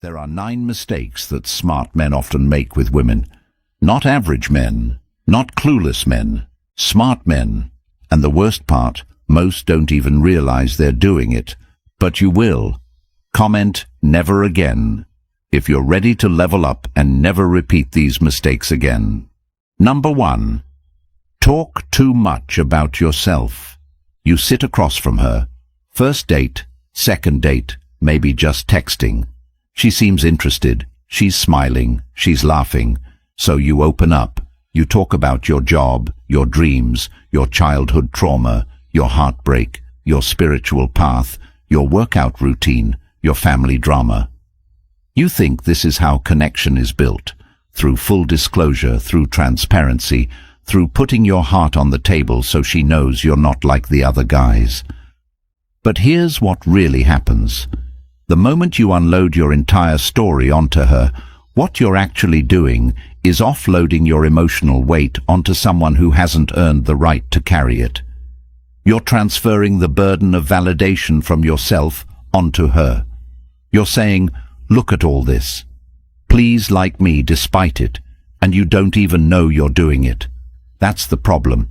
There are 9 mistakes that smart men often make with women. Not average men, not clueless men, smart men. And the worst part, most don't even realize they're doing it. But you will. Comment never again if you're ready to level up and never repeat these mistakes again. Number 1. Talk too much about yourself. You sit across from her. First date, second date, maybe just texting. She seems interested. She's smiling. She's laughing. So you open up. You talk about your job, your dreams, your childhood trauma, your heartbreak, your spiritual path, your workout routine, your family drama. You think this is how connection is built, through full disclosure, through transparency, through putting your heart on the table so she knows you're not like the other guys. But here's what really happens. The moment you unload your entire story onto her, what you're actually doing is offloading your emotional weight onto someone who hasn't earned the right to carry it. You're transferring the burden of validation from yourself onto her. You're saying, look at all this. Please like me despite it, and you don't even know you're doing it. That's the problem.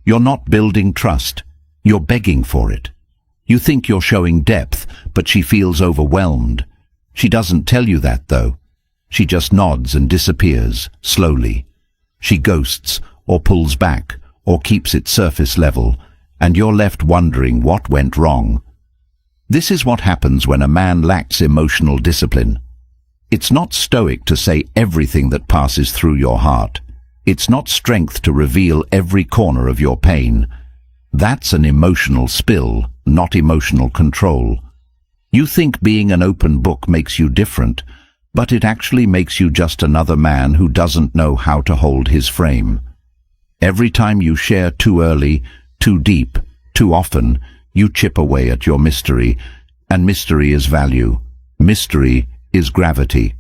You're not building trust. You're begging for it. You think you're showing depth, but she feels overwhelmed. She doesn't tell you that, though. She just nods and disappears, slowly. She ghosts, or pulls back, or keeps it surface level, and you're left wondering what went wrong. This is what happens when a man lacks emotional discipline. It's not stoic to say everything that passes through your heart. It's not strength to reveal every corner of your pain. That's an emotional spill, not emotional control. You think being an open book makes you different, but it actually makes you just another man who doesn't know how to hold his frame. Every time you share too early, too deep, too often, you chip away at your mystery, and mystery is value. Mystery is gravity.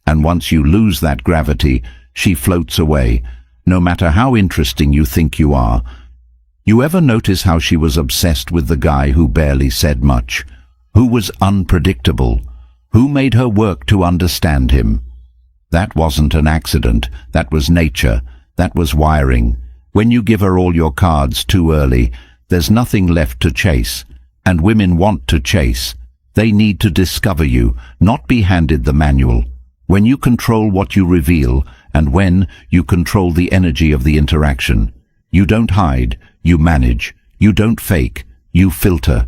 And once you lose that gravity, she floats away, no matter how interesting you think you are. You ever notice how she was obsessed with the guy who barely said much, who was unpredictable, who made her work to understand him? That wasn't an accident. That was nature. That was wiring. When you give her all your cards too early, there's nothing left to chase. And women want to chase. They need to discover you, not be handed the manual. When you control what you reveal, and when you control the energy of the interaction, you don't hide, you manage. You don't fake, you filter.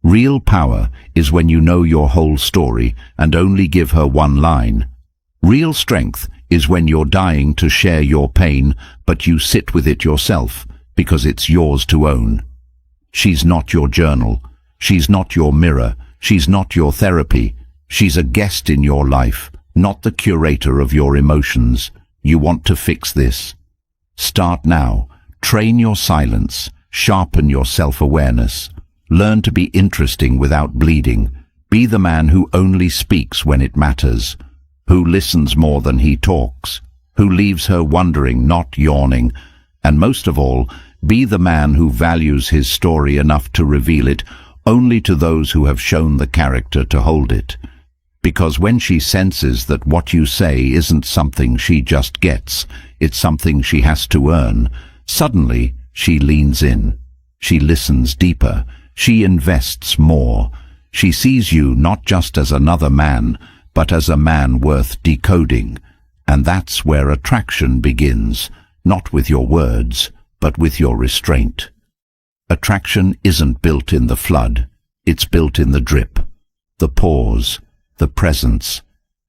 Real power is when you know your whole story and only give her one line. Real strength is when you're dying to share your pain, but you sit with it yourself because it's yours to own. She's not your journal. She's not your mirror. She's not your therapy. She's a guest in your life, not the curator of your emotions. You want to fix this? Start now. Train your silence. Sharpen your self-awareness. Learn to be interesting without bleeding. Be the man who only speaks when it matters, who listens more than he talks, who leaves her wondering, not yawning, and most of all, be the man who values his story enough to reveal it only to those who have shown the character to hold it. Because when she senses that what you say isn't something she just gets, it's something she has to earn, suddenly she leans in. She listens deeper. She invests more. She sees you not just as another man, but as a man worth decoding. And that's where attraction begins, not with your words, but with your restraint. Attraction isn't built in the flood. It's built in the drip, the pause, the presence.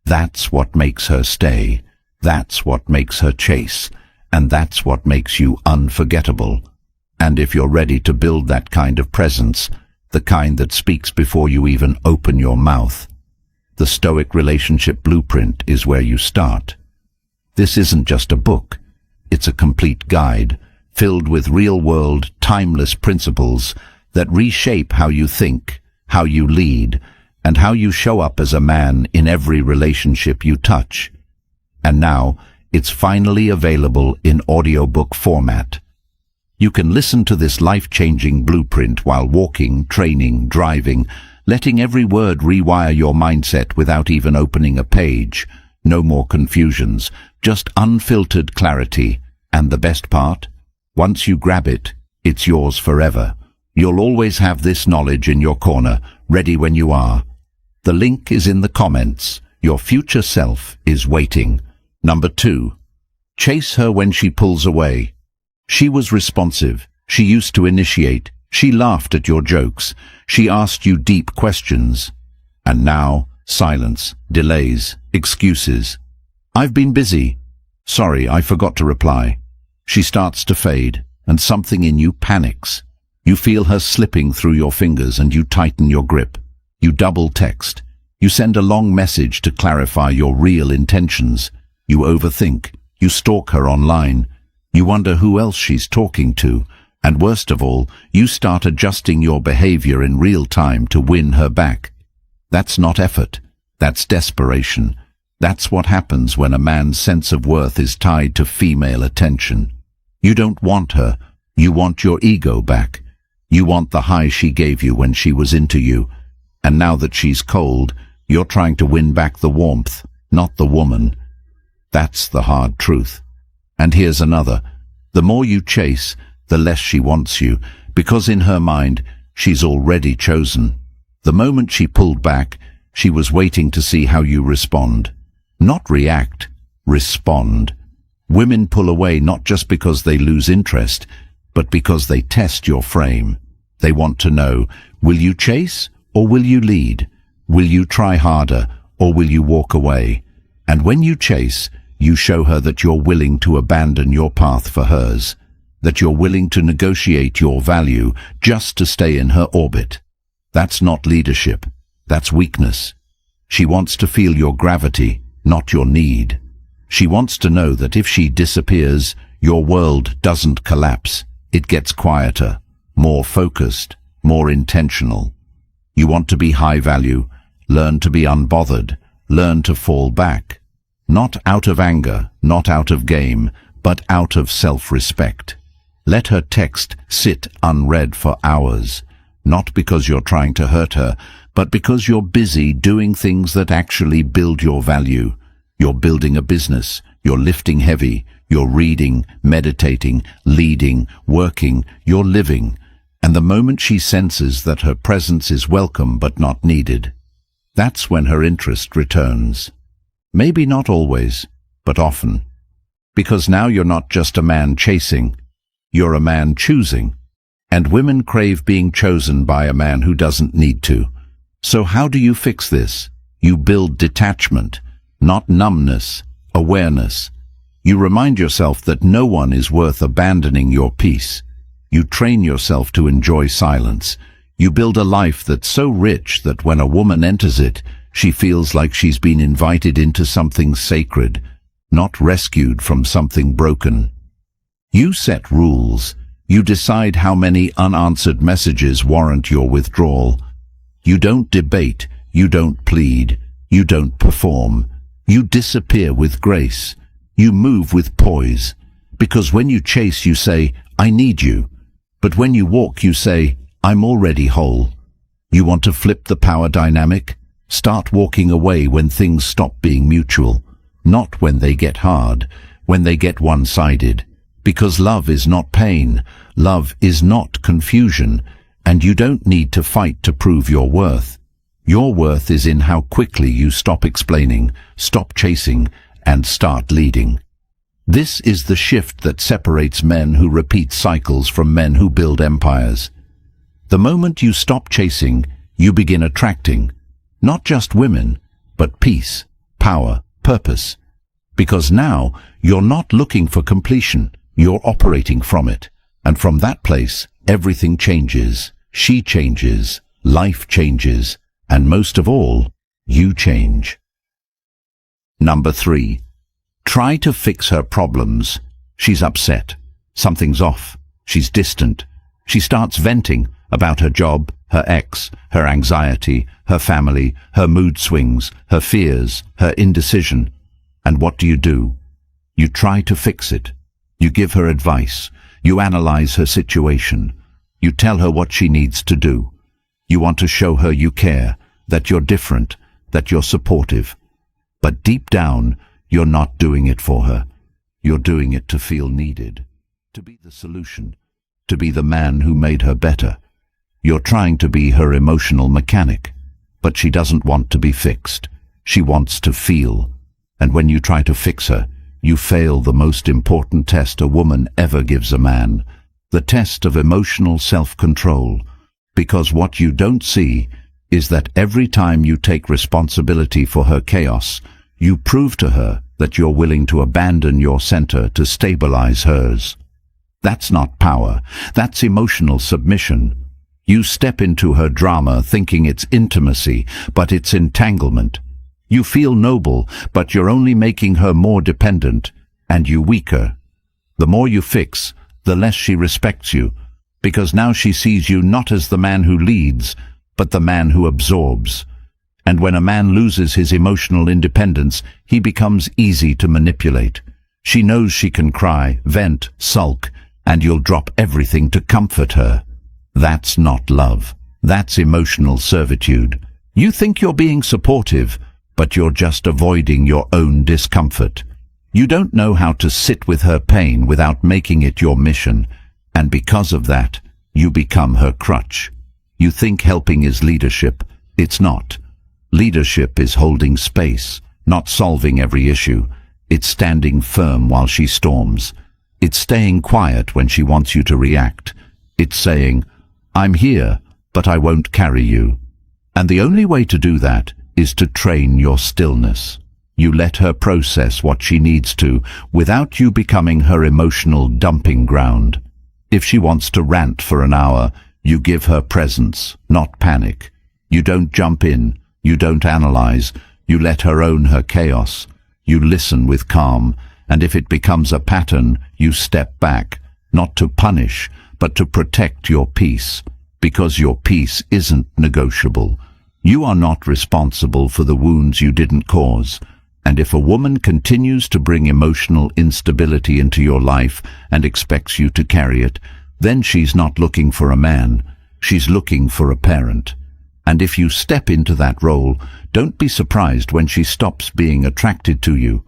That's what makes her stay. That's what makes her chase. And that's what makes you unforgettable. And if you're ready to build that kind of presence, the kind that speaks before you even open your mouth, the Stoic Relationship Blueprint is where you start. This isn't just a book. It's a complete guide, filled with real-world, timeless principles that reshape how you think, how you lead, and how you show up as a man in every relationship you touch. And now, it's finally available in audiobook format. You can listen to this life-changing blueprint while walking, training, driving, letting every word rewire your mindset without even opening a page. No more confusions, just unfiltered clarity. And the best part? Once you grab it, it's yours forever. You'll always have this knowledge in your corner, ready when you are. The link is in the comments. Your future self is waiting. Number 2. Chase her when she pulls away. She was responsive. She used to initiate. She laughed at your jokes. She asked you deep questions. And now, silence, delays, excuses. I've been busy. Sorry, I forgot to reply. She starts to fade, and something in you panics. You feel her slipping through your fingers and you tighten your grip. You double text. You send a long message to clarify your real intentions. You overthink. You stalk her online. You wonder who else she's talking to. And worst of all, you start adjusting your behavior in real time to win her back. That's not effort. That's desperation. That's what happens when a man's sense of worth is tied to female attention. You don't want her. You want your ego back. You want the high she gave you when she was into you. And now that she's cold, you're trying to win back the warmth, not the woman. That's the hard truth. And here's another. The more you chase, the less she wants you, because in her mind, she's already chosen. The moment she pulled back, she was waiting to see how you respond. Not react, respond. Women pull away not just because they lose interest, but because they test your frame. They want to know, will you chase or will you lead? Will you try harder or will you walk away? And when you chase, you show her that you're willing to abandon your path for hers, that you're willing to negotiate your value just to stay in her orbit. That's not leadership. That's weakness. She wants to feel your gravity, not your need. She wants to know that if she disappears, your world doesn't collapse. It gets quieter, more focused, more intentional. You want to be high value, learn to be unbothered, learn to fall back. Not out of anger, not out of game, but out of self-respect. Let her text sit unread for hours, not because you're trying to hurt her, but because you're busy doing things that actually build your value. You're building a business, you're lifting heavy, you're reading, meditating, leading, working, you're living. And the moment she senses that her presence is welcome but not needed, that's when her interest returns. Maybe not always, but often. Because now you're not just a man chasing, you're a man choosing. And women crave being chosen by a man who doesn't need to. So how do you fix this? You build detachment, not numbness, awareness. You remind yourself that no one is worth abandoning your peace. You train yourself to enjoy silence. You build a life that's so rich that when a woman enters it, she feels like she's been invited into something sacred, not rescued from something broken. You set rules. You decide how many unanswered messages warrant your withdrawal. You don't debate. You don't plead. You don't perform. You disappear with grace. You move with poise. Because when you chase, you say, I need you. But when you walk, you say, I'm already whole. You want to flip the power dynamic? Start walking away when things stop being mutual. Not when they get hard, when they get one-sided. Because love is not pain. Love is not confusion. And you don't need to fight to prove your worth. Your worth is in how quickly you stop explaining, stop chasing, and start leading. This is the shift that separates men who repeat cycles from men who build empires. The moment you stop chasing, you begin attracting, not just women, but peace, power, purpose. Because now, you're not looking for completion, you're operating from it. And from that place, everything changes. She changes, life changes, and most of all, you change. Number 3. Try to fix her problems. She's upset. Something's off. She's distant. She starts venting about her job, her ex, her anxiety, her family, her mood swings, her fears, her indecision. And what do? You try to fix it. You give her advice. You analyze her situation. You tell her what she needs to do. You want to show her you care, that you're different, that you're supportive. But deep down, you're not doing it for her. You're doing it to feel needed, to be the solution, to be the man who made her better. You're trying to be her emotional mechanic, but she doesn't want to be fixed. She wants to feel. And when you try to fix her, you fail the most important test a woman ever gives a man, the test of emotional self-control. Because what you don't see is that every time you take responsibility for her chaos, you prove to her that you're willing to abandon your center to stabilize hers. That's not power, that's emotional submission. You step into her drama thinking it's intimacy, but it's entanglement. You feel noble, but you're only making her more dependent, and you weaker. The more you fix, the less she respects you, because now she sees you not as the man who leads, but the man who absorbs. And when a man loses his emotional independence, he becomes easy to manipulate. She knows she can cry, vent, sulk, and you'll drop everything to comfort her. That's not love. That's emotional servitude. You think you're being supportive, but you're just avoiding your own discomfort. You don't know how to sit with her pain without making it your mission, and because of that, you become her crutch. You think helping is leadership. It's not. Leadership is holding space, not solving every issue. It's standing firm while she storms. It's staying quiet when she wants you to react. It's saying, I'm here, but I won't carry you. And the only way to do that is to train your stillness. You let her process what she needs to without you becoming her emotional dumping ground. If she wants to rant for an hour, you give her presence, not panic. You don't jump in, you don't analyze, you let her own her chaos. You listen with calm, and if it becomes a pattern, you step back, not to punish, but to protect your peace, because your peace isn't negotiable. You are not responsible for the wounds you didn't cause. And if a woman continues to bring emotional instability into your life and expects you to carry it, then she's not looking for a man, she's looking for a parent. And if you step into that role, don't be surprised when she stops being attracted to you.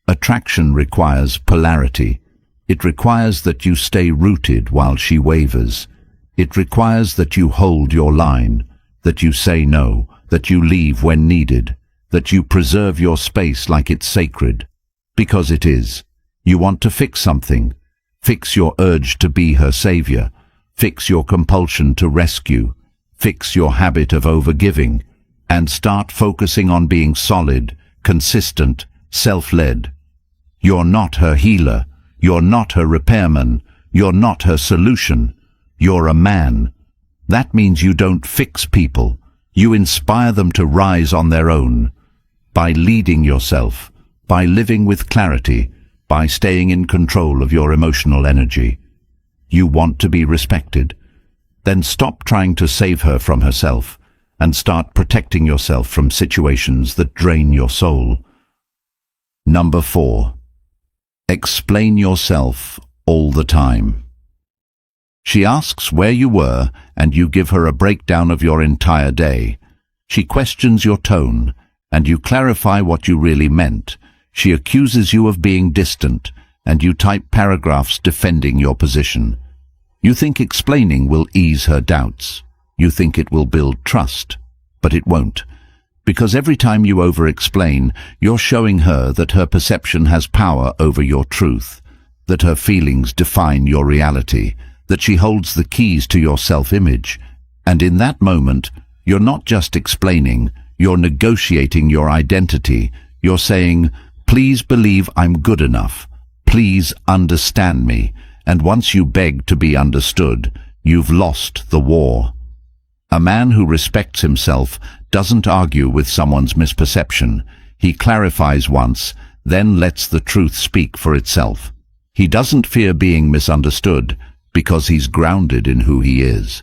Attraction requires polarity. It requires that you stay rooted while she wavers. It requires that you hold your line, that you say no, that you leave when needed, that you preserve your space like it's sacred. Because it is. You want to fix something. Fix your urge to be her savior. Fix your compulsion to rescue. Fix your habit of overgiving. And start focusing on being solid, consistent, self-led. You're not her healer. You're not her repairman. You're not her solution. You're a man. That means you don't fix people. You inspire them to rise on their own. By leading yourself, by living with clarity, by staying in control of your emotional energy. You want to be respected? Then stop trying to save her from herself and start protecting yourself from situations that drain your soul. Number 4. Explain yourself all the time. She asks where you were, and you give her a breakdown of your entire day. She questions your tone, and you clarify what you really meant. She accuses you of being distant, and you type paragraphs defending your position. You think explaining will ease her doubts. You think it will build trust, but it won't. Because every time you over-explain, you're showing her that her perception has power over your truth, that her feelings define your reality, that she holds the keys to your self-image. And in that moment, you're not just explaining, you're negotiating your identity. You're saying, please believe I'm good enough. Please understand me. And once you beg to be understood, you've lost the war. A man who respects himself doesn't argue with someone's misperception. He clarifies once, then lets the truth speak for itself. He doesn't fear being misunderstood because he's grounded in who he is.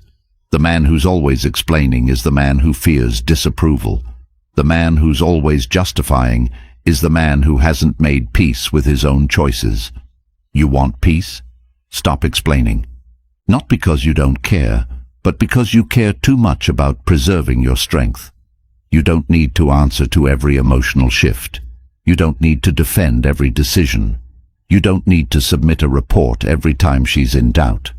The man who's always explaining is the man who fears disapproval. The man who's always justifying is the man who hasn't made peace with his own choices. You want peace? Stop explaining. Not because you don't care, but because you care too much about preserving your strength. You don't need to answer to every emotional shift. You don't need to defend every decision. You don't need to submit a report every time she's in doubt.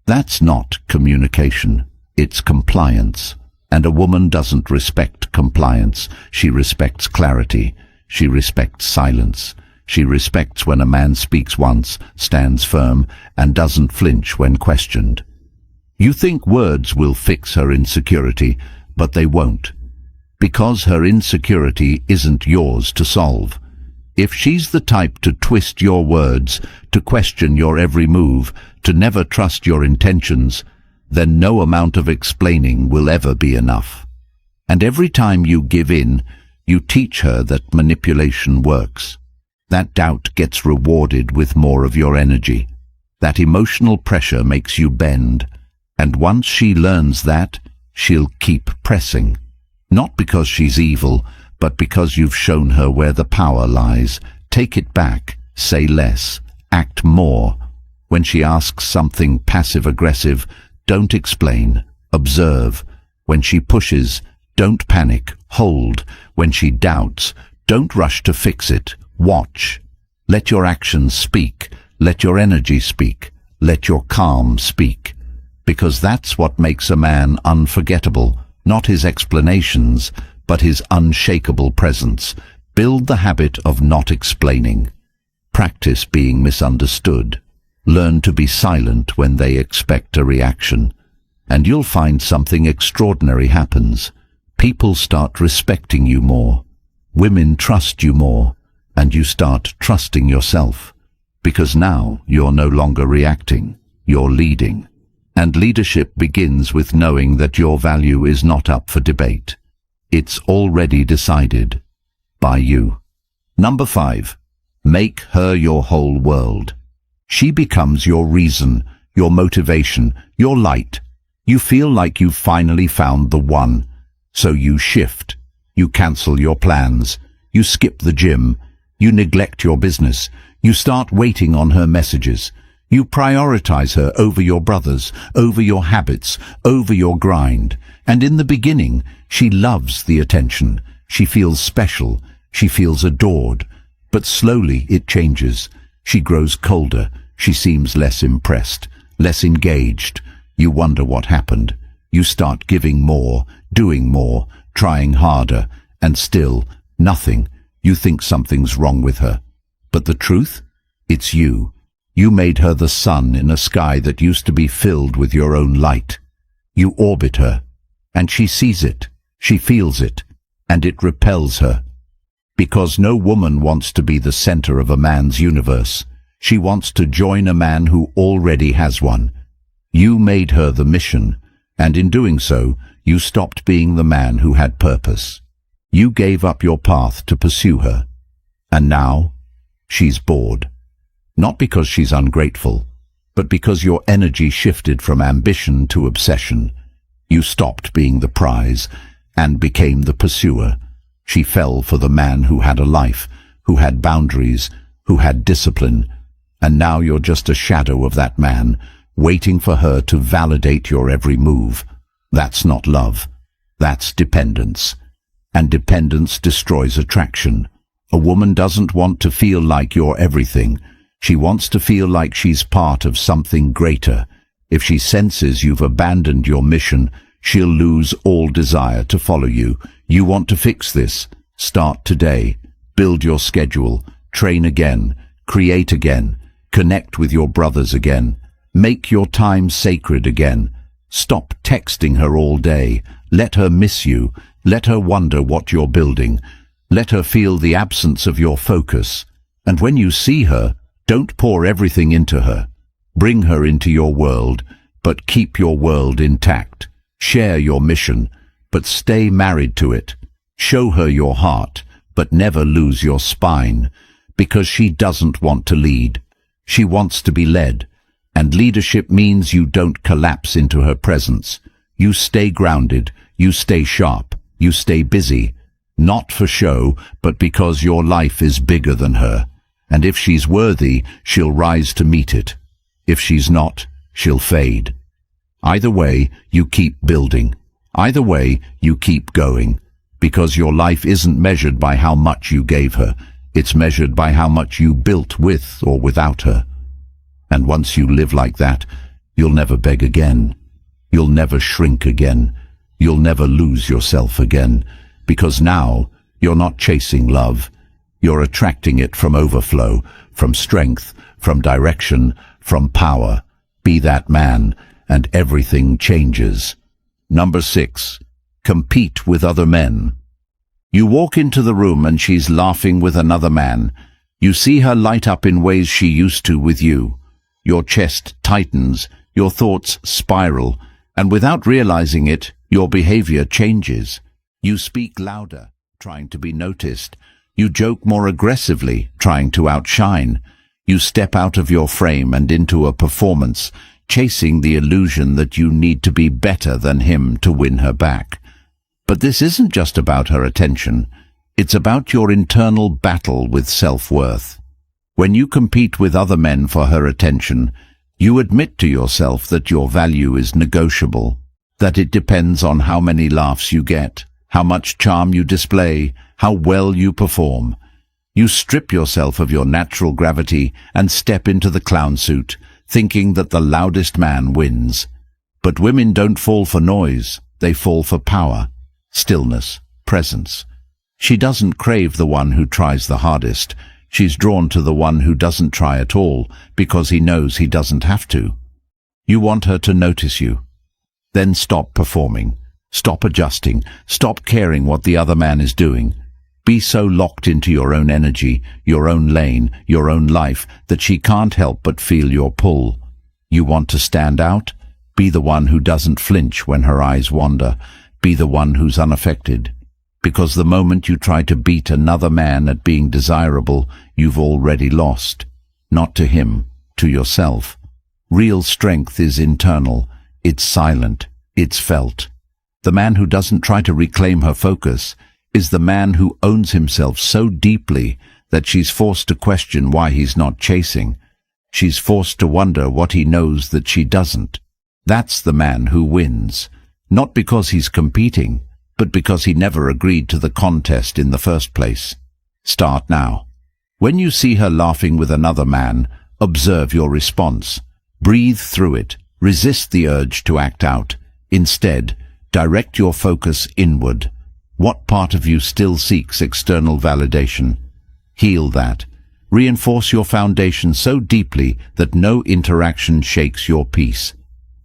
That's not communication. It's compliance. And a woman doesn't respect compliance. She respects clarity. She respects silence. She respects when a man speaks once, stands firm, and doesn't flinch when questioned. You think words will fix her insecurity, but they won't. Because her insecurity isn't yours to solve. If she's the type to twist your words, to question your every move, to never trust your intentions, then no amount of explaining will ever be enough. And every time you give in, you teach her that manipulation works. That doubt gets rewarded with more of your energy. That emotional pressure makes you bend. And once she learns that, she'll keep pressing. Not because she's evil, but because you've shown her where the power lies. Take it back, say less, act more. When she asks something passive-aggressive, don't explain, observe. When she pushes, don't panic, hold. When she doubts, don't rush to fix it, watch. Let your actions speak, let your energy speak, let your calm speak. Because that's what makes a man unforgettable. Not his explanations, but his unshakable presence. Build the habit of not explaining. Practice being misunderstood. Learn to be silent when they expect a reaction. And you'll find something extraordinary happens. People start respecting you more. Women trust you more. And you start trusting yourself. Because now you're no longer reacting. You're leading. And leadership begins with knowing that your value is not up for debate. It's already decided by you. Number 5. Make her your whole world. She becomes your reason, your motivation, your light. You feel like you've finally found the one. So you shift. You cancel your plans. You skip the gym. You neglect your business. You start waiting on her messages. You prioritize her over your brothers, over your habits, over your grind. And in the beginning, she loves the attention. She feels special. She feels adored. But slowly it changes. She grows colder. She seems less impressed, less engaged. You wonder what happened. You start giving more, doing more, trying harder, and still nothing. You think something's wrong with her. But the truth? It's you. You made her the sun in a sky that used to be filled with your own light. You orbit her, and she sees it, she feels it, and it repels her. Because no woman wants to be the center of a man's universe. She wants to join a man who already has one. You made her the mission, and in doing so, you stopped being the man who had purpose. You gave up your path to pursue her. And now, she's bored. Not because she's ungrateful, but because your energy shifted from ambition to obsession. You stopped being the prize and became the pursuer. She fell for the man who had a life, who had boundaries, who had discipline, and now you're just a shadow of that man, waiting for her to validate your every move. That's not love. That's dependence. And dependence destroys attraction. A woman doesn't want to feel like you're everything. She wants to feel like she's part of something greater. If she senses you've abandoned your mission, she'll lose all desire to follow you. You want to fix this? Start today. Build your schedule. Train again. Create again. Connect with your brothers again. Make your time sacred again. Stop texting her all day. Let her miss you. Let her wonder what you're building. Let her feel the absence of your focus. And when you see her, don't pour everything into her. Bring her into your world, but keep your world intact. Share your mission, but stay married to it. Show her your heart, but never lose your spine, because she doesn't want to lead. She wants to be led, and leadership means you don't collapse into her presence. You stay grounded, you stay sharp, you stay busy, not for show, but because your life is bigger than her. And if she's worthy, she'll rise to meet it. If she's not, she'll fade. Either way, you keep building. Either way, you keep going. Because your life isn't measured by how much you gave her. It's measured by how much you built with or without her. And once you live like that, you'll never beg again. You'll never shrink again. You'll never lose yourself again. Because now, you're not chasing love. You're attracting it from overflow, from strength, from direction, from power. Be that man, and everything changes. Number 6. Compete with other men. You walk into the room and she's laughing with another man. You see her light up in ways she used to with you. Your chest tightens, your thoughts spiral, and without realizing it, your behavior changes. You speak louder, trying to be noticed. You joke more aggressively, trying to outshine. You step out of your frame and into a performance, chasing the illusion that you need to be better than him to win her back. But this isn't just about her attention. It's about your internal battle with self-worth. When you compete with other men for her attention, you admit to yourself that your value is negotiable, that it depends on how many laughs you get, how much charm you display, how well you perform. You strip yourself of your natural gravity and step into the clown suit, thinking that the loudest man wins. But women don't fall for noise, they fall for power, stillness, presence. She doesn't crave the one who tries the hardest. She's drawn to the one who doesn't try at all because he knows he doesn't have to. You want her to notice you. Then stop performing. Stop adjusting. Stop caring what the other man is doing. Be so locked into your own energy, your own lane, your own life, that she can't help but feel your pull. You want to stand out? Be the one who doesn't flinch when her eyes wander. Be the one who's unaffected. Because the moment you try to beat another man at being desirable, you've already lost. Not to him, to yourself. Real strength is internal. It's silent. It's felt. The man who doesn't try to reclaim her focus is the man who owns himself so deeply that she's forced to question why he's not chasing. She's forced to wonder what he knows that she doesn't. That's the man who wins. Not because he's competing, but because he never agreed to the contest in the first place. Start now. When you see her laughing with another man, observe your response. Breathe through it. Resist the urge to act out. Instead, direct your focus inward. What part of you still seeks external validation? Heal that. Reinforce your foundation so deeply that no interaction shakes your peace.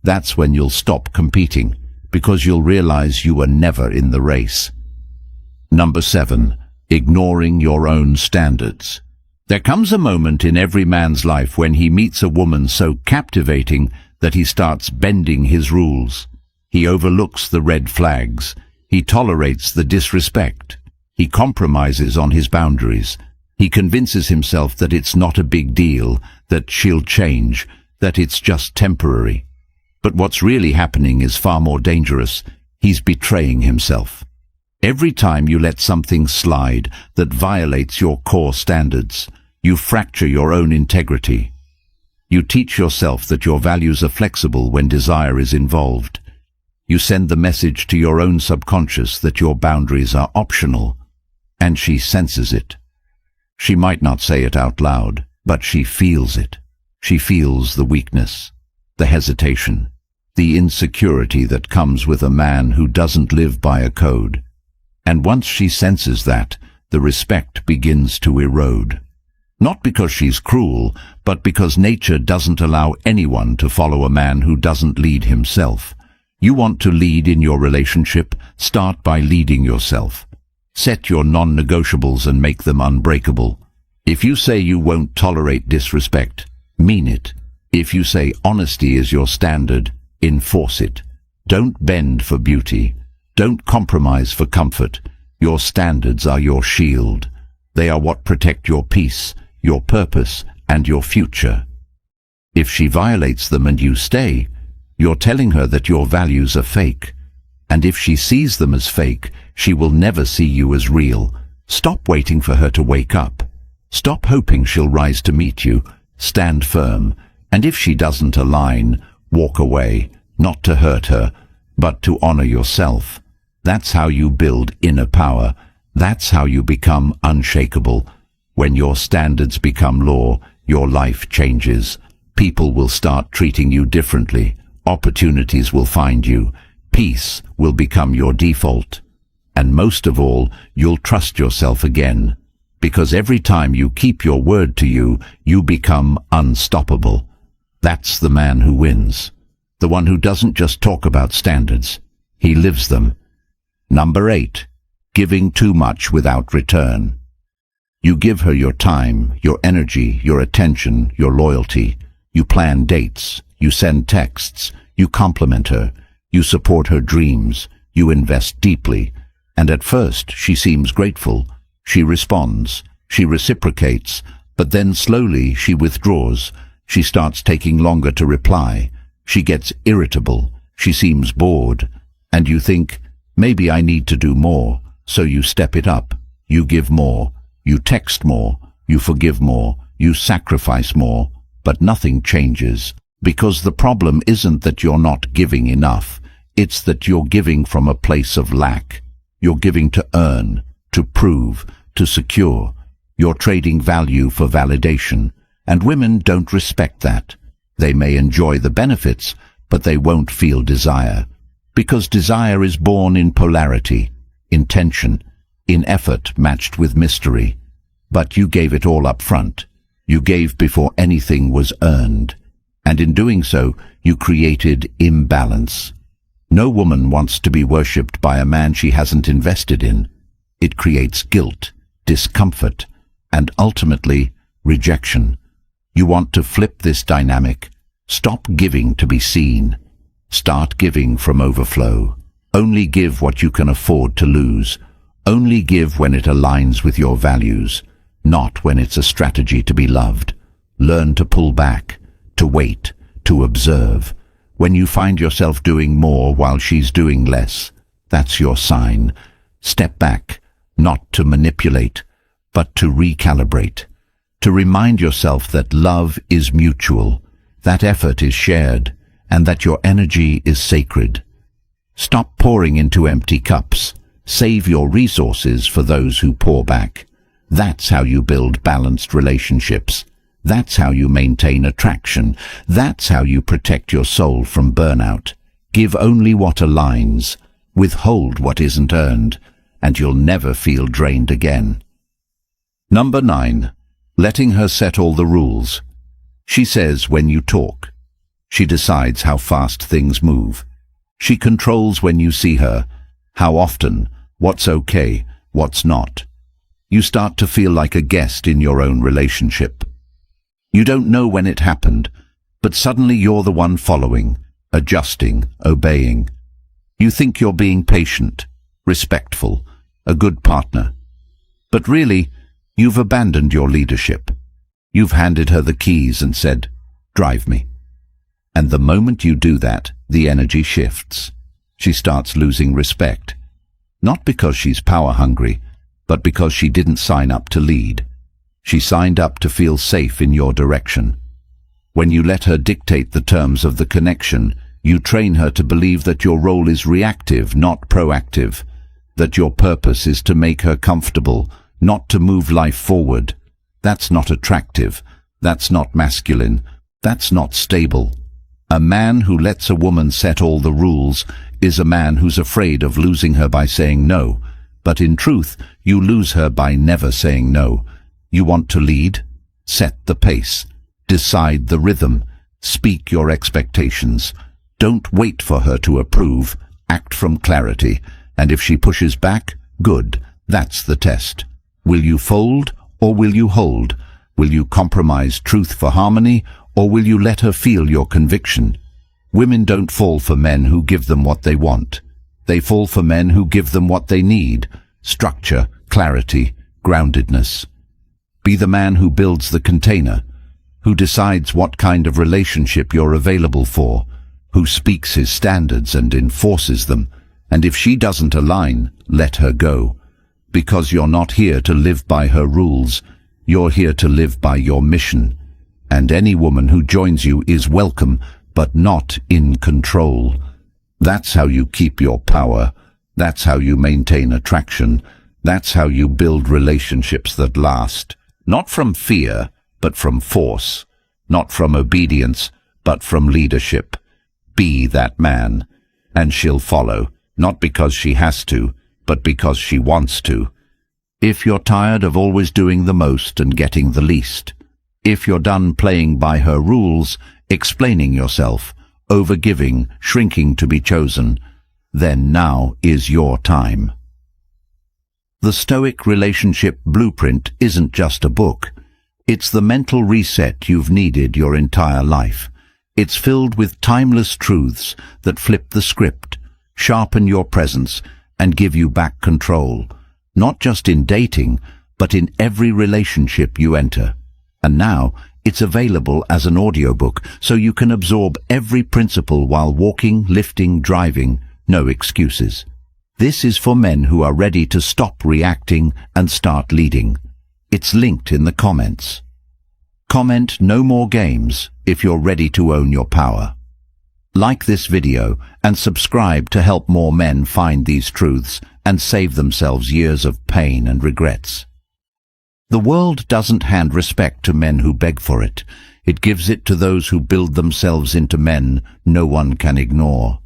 That's when you'll stop competing, because you'll realize you were never in the race. Number 7. Ignoring your own standards. There comes a moment in every man's life when he meets a woman so captivating that he starts bending his rules. He overlooks the red flags. He tolerates the disrespect. He compromises on his boundaries. He convinces himself that it's not a big deal, that she'll change, that it's just temporary. But what's really happening is far more dangerous. He's betraying himself. Every time you let something slide that violates your core standards, you fracture your own integrity. You teach yourself that your values are flexible when desire is involved. You send the message to your own subconscious that your boundaries are optional, and she senses it. She might not say it out loud, but she feels it. She feels the weakness, the hesitation, the insecurity that comes with a man who doesn't live by a code. And once she senses that, the respect begins to erode. Not because she's cruel, but because nature doesn't allow anyone to follow a man who doesn't lead himself. You want to lead in your relationship? Start by leading yourself. Set your non-negotiables and make them unbreakable. If you say you won't tolerate disrespect, mean it. If you say honesty is your standard, enforce it. Don't bend for beauty. Don't compromise for comfort. Your standards are your shield. They are what protect your peace, your purpose, and your future. If she violates them and you stay, you're telling her that your values are fake. And if she sees them as fake, she will never see you as real. Stop waiting for her to wake up. Stop hoping she'll rise to meet you. Stand firm. And if she doesn't align, walk away. not to hurt her, but to honor yourself. That's how you build inner power. That's how you become unshakable. When your standards become law, your life changes. People will start treating you differently. Opportunities will find you. Peace will become your default. And most of all, you'll trust yourself again. Because every time you keep your word to you, you become unstoppable. That's the man who wins. The one who doesn't just talk about standards. He lives them. Number 8. Giving too much without return. You give her your time, your energy, your attention, your loyalty. You plan dates. You send texts. You compliment her. You support her dreams. You invest deeply. And at first she seems grateful. She responds. She reciprocates. But then slowly she withdraws. She starts taking longer to reply. She gets irritable. She seems bored. And you think, maybe I need to do more. So you step it up. You give more. You text more. You forgive more. You sacrifice more. But nothing changes. Because the problem isn't that you're not giving enough. It's that you're giving from a place of lack. You're giving to earn, to prove, to secure. You're trading value for validation. And women don't respect that. They may enjoy the benefits, but they won't feel desire. Because desire is born in polarity, in tension, in effort matched with mystery. But you gave it all up front. You gave before anything was earned. And in doing so, you created imbalance. No woman wants to be worshipped by a man she hasn't invested in. It creates guilt, discomfort, and ultimately, rejection. You want to flip this dynamic. Stop giving to be seen. Start giving from overflow. Only give what you can afford to lose. Only give when it aligns with your values, not when it's a strategy to be loved. Learn to pull back, to wait, to observe. When you find yourself doing more while she's doing less, that's your sign. Step back, not to manipulate, but to recalibrate. To remind yourself that love is mutual, that effort is shared, and that your energy is sacred. Stop pouring into empty cups. Save your resources for those who pour back. That's how you build balanced relationships. That's how you maintain attraction. That's how you protect your soul from burnout. Give only what aligns. Withhold what isn't earned, and you'll never feel drained again. Number 9. Letting her set all the rules. She says when you talk. She decides how fast things move. She controls when you see her, how often, what's okay, what's not. You start to feel like a guest in your own relationship. You don't know when it happened, but suddenly you're the one following, adjusting, obeying. You think you're being patient, respectful, a good partner. But really, you've abandoned your leadership. You've handed her the keys and said, "Drive me." And the moment you do that, the energy shifts. She starts losing respect. Not because she's power-hungry, but because she didn't sign up to lead. She signed up to feel safe in your direction. When you let her dictate the terms of the connection, you train her to believe that your role is reactive, not proactive, that your purpose is to make her comfortable, not to move life forward. That's not attractive. That's not masculine. That's not stable. A man who lets a woman set all the rules is a man who's afraid of losing her by saying no. But in truth, you lose her by never saying no. You want to lead? Set the pace. Decide the rhythm. Speak your expectations. Don't wait for her to approve. Act from clarity. And if she pushes back, good. That's the test. Will you fold or will you hold? Will you compromise truth for harmony or will you let her feel your conviction? Women don't fall for men who give them what they want. They fall for men who give them what they need: structure, clarity, groundedness. Be the man who builds the container, who decides what kind of relationship you're available for, who speaks his standards and enforces them. And if she doesn't align, let her go. Because you're not here to live by her rules, you're here to live by your mission. And any woman who joins you is welcome, but not in control. That's how you keep your power. That's how you maintain attraction. That's how you build relationships that last. Not from fear, but from force. Not from obedience, but from leadership. Be that man, and she'll follow, not because she has to, but because she wants to. If you're tired of always doing the most and getting the least, if you're done playing by her rules, explaining yourself, overgiving, shrinking to be chosen, then now is your time. The Stoic Relationship Blueprint isn't just a book. It's the mental reset you've needed your entire life. It's filled with timeless truths that flip the script, sharpen your presence, and give you back control, not just in dating, but in every relationship you enter. And now, it's available as an audiobook, so you can absorb every principle while walking, lifting, driving. No excuses. This is for men who are ready to stop reacting and start leading. It's linked in the comments. Comment "No more games" if you're ready to own your power. Like this video and subscribe to help more men find these truths and save themselves years of pain and regrets. The world doesn't hand respect to men who beg for it. It gives it to those who build themselves into men no one can ignore.